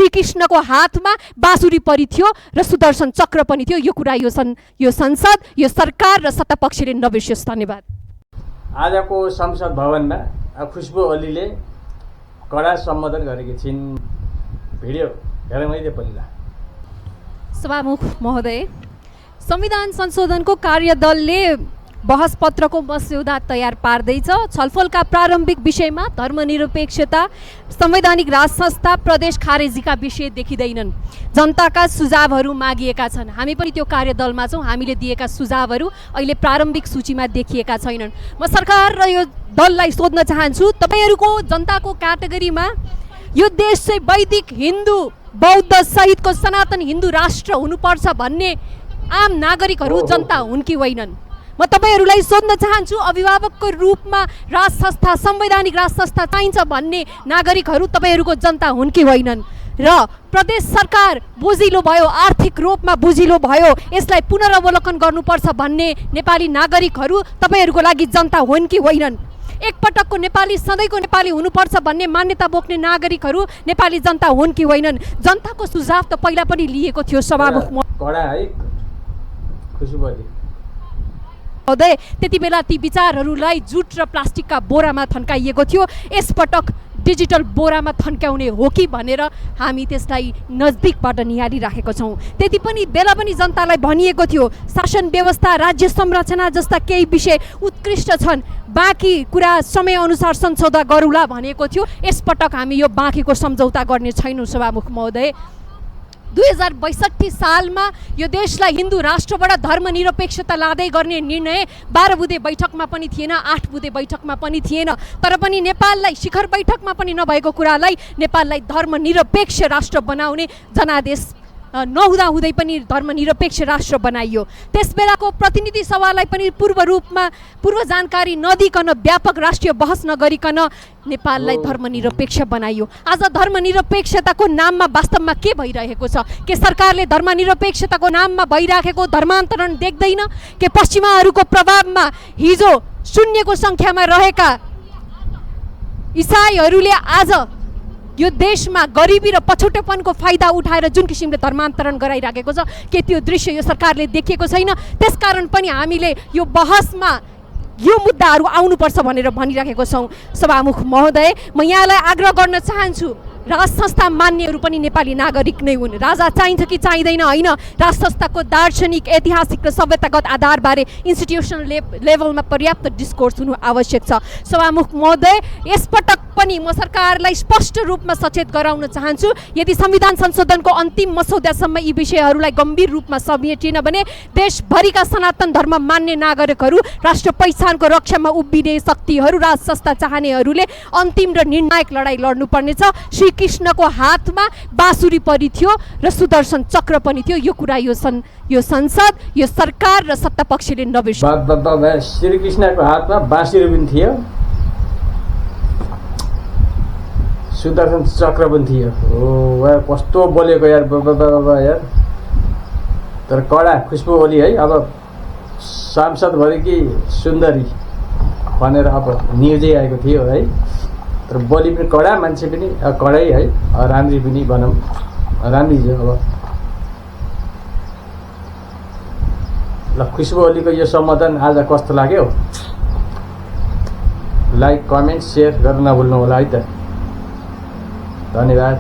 श्रीकृष्णको हातमा बाँसुरी परि थियो र सुदर्शन चक्र पनि थियो। यो कुरा यो संसद, यो सरकार र सत्तापक्षले नबिर्सियोस्। धन्यवाद। आजको संसद भवनमा खुशबु ओलीले कडा सम्बोधन गरेकी छिन्। भिडियो हेरौँ है पहिला। सभामुख महोदय, संविधान संशोधनको कार्यदलले बहस पत्रको मस्यौदा तयार पार्दैछ। छलफलका प्रारम्भिक विषयमा धर्मनिरपेक्षता, संवैधानिक राज संस्था, प्रदेश खारेजीका विषय देखिँदैनन्। जनताका सुझावहरू मागिएका छन्। हामी पनि त्यो कार्यदलमा छौँ। हामीले दिएका सुझावहरू अहिले प्रारम्भिक सूचीमा देखिएका छैनन्। म सरकार र यो दललाई सोध्न चाहन्छु, तपाईँहरूको जनताको क्याटेगोरीमा यो देश चाहिँ वैदिक हिन्दू बौद्ध सहितको सनातन हिन्दू राष्ट्र हुनुपर्छ भन्ने आम नागरिकहरू जनता हुन् कि होइनन्? म तपाईहरूलाई सोध्न चाहन्छु, अभिभावकको रूपमा राज संस्था, संवैधानिक राज संस्था चाहिन्छ भन्ने नागरिकहरू तपाईँहरूको जनता हुन् कि होइनन्? र प्रदेश सरकार बोझिलो भयो, आर्थिक रूपमा बोझिलो भयो, यसलाई पुनरावलोकन गर्नुपर्छ भन्ने नेपाली नागरिकहरू तपाईँहरूको लागि जनता हुन् कि होइनन्? एकपटकको नेपाली सधैँको नेपाली हुनुपर्छ भन्ने मान्यता बोक्ने नागरिकहरू नेपाली जनता हुन् कि होइनन्? जनताको सुझाव त पहिला पनि लिएको थियो सभामुख महोदय। त्यति बेला ती विचारहरूलाई जुट र प्लास्टिकका बोरामा थन्काइएको थियो। यसपटक डिजिटल बोरामा थन्काउने हो कि भनेर हामी त्यसलाई नजदिकबाट निहालिराखेको छौँ। त्यति पनि बेला पनि जनतालाई भनिएको थियो शासन व्यवस्था, राज्य संरचना जस्ता केही विषय उत्कृष्ट छन्, बाँकी कुरा समयअनुसार सम्झौता गरौँला भनेको थियो। यसपटक हामी यो बाँकीको सम्झौता गर्ने छैनौँ सभामुख महोदय। 2062 सालमा यो देशलाई हिन्दू राष्ट्रबाट धर्मनिरपेक्षता लाँदै गर्ने निर्णय 12 बुँदे बैठकमा पनि थिएन, 8 बुँदे बैठकमा पनि थिएन। तर पनि नेपाललाई शिखर बैठकमा पनि नभएको कुरालाई नेपाललाई धर्मनिरपेक्ष राष्ट्र बनाउने जनादेश नहुँदाहुँदै पनि धर्मनिरपेक्ष राष्ट्र बनाइयो। त्यसबेलाको प्रतिनिधि सभालाई पनि पूर्व जानकारी नदिकन, व्यापक राष्ट्रिय बहस नगरिकन नेपाललाई धर्मनिरपेक्ष बनाइयो। आज धर्मनिरपेक्षताको नाममा वास्तवमा के भइरहेको छ? के सरकारले धर्मनिरपेक्षताको नाममा भइराखेको धर्मान्तरण देख्दैन? के पश्चिमाहरूको प्रभावमा हिजो शून्यको सङ्ख्यामा रहेका इसाईहरूले आज यो देशमा गरिबी र पछौटेपनको फाइदा उठाएर जुन किसिमले धर्मान्तरण गराइराखेको छ, के त्यो दृश्य यो सरकारले देखेको छैन? त्यसकारण पनि हामीले यो बहसमा यो मुद्दाहरू आउनुपर्छ भनेर भनिराखेको छौँ सभामुख महोदय। म यहाँलाई आग्रह गर्न चाहन्छु, राज संस्था मान्नेहरू पनि नेपाली नागरिक नै हुन्। राजा चाहिन्छ कि चाहिँदैन होइन, राज संस्थाको दार्शनिक, ऐतिहासिक र सभ्यतागत आधारबारे इन्स्टिट्युसनल लेभलमा पर्याप्त डिस्कोर्स हुनु आवश्यक छ। सभामुख महोदय, यसपटक पनि म सरकारलाई स्पष्ट रूपमा सचेत गराउन चाहन्छु, यदि संविधान संशोधनको अन्तिम मसौदासम्म यी विषयहरूलाई गम्भीर रूपमा समेटिन भने देशभरिका सनातन धर्म मान्ने नागरिकहरू, राष्ट्र पहिचानको रक्षामा उभिने शक्तिहरू, राज संस्था चाहनेहरूले अन्तिम र निर्णायक लडाइँ लड्नुपर्नेछ। श्रीकृष्णको हातमा बाँसुरी परि थियो र सुदर्शन चक्र पनि थियो। यो कुरा यो संसद, यो सरकार र सत्तापक्षले नबिर्सियोस्। श्रीकृष्णको हातमा बाँसुरी पनि थियो, सुदर्शन चक्र पनि थियो। ओ कस्तो बोलेको यार बाबा यार। तर कडा खुशबु ओली है, अब सांसदभरिकी सुन्दरी भनेर अब न्युजै आएको थियो है। तर बोली पनि कडा, मान्छे पनि कडै है, राम्री पनि भनौँ, राम्री अब ल। खुशबु ओलीको यो सम्बोधन आज कस्तो लाग्यो? लाइक, कमेन्ट, सेयर गर्न नभुल्नु होला है त। धन्यवाद।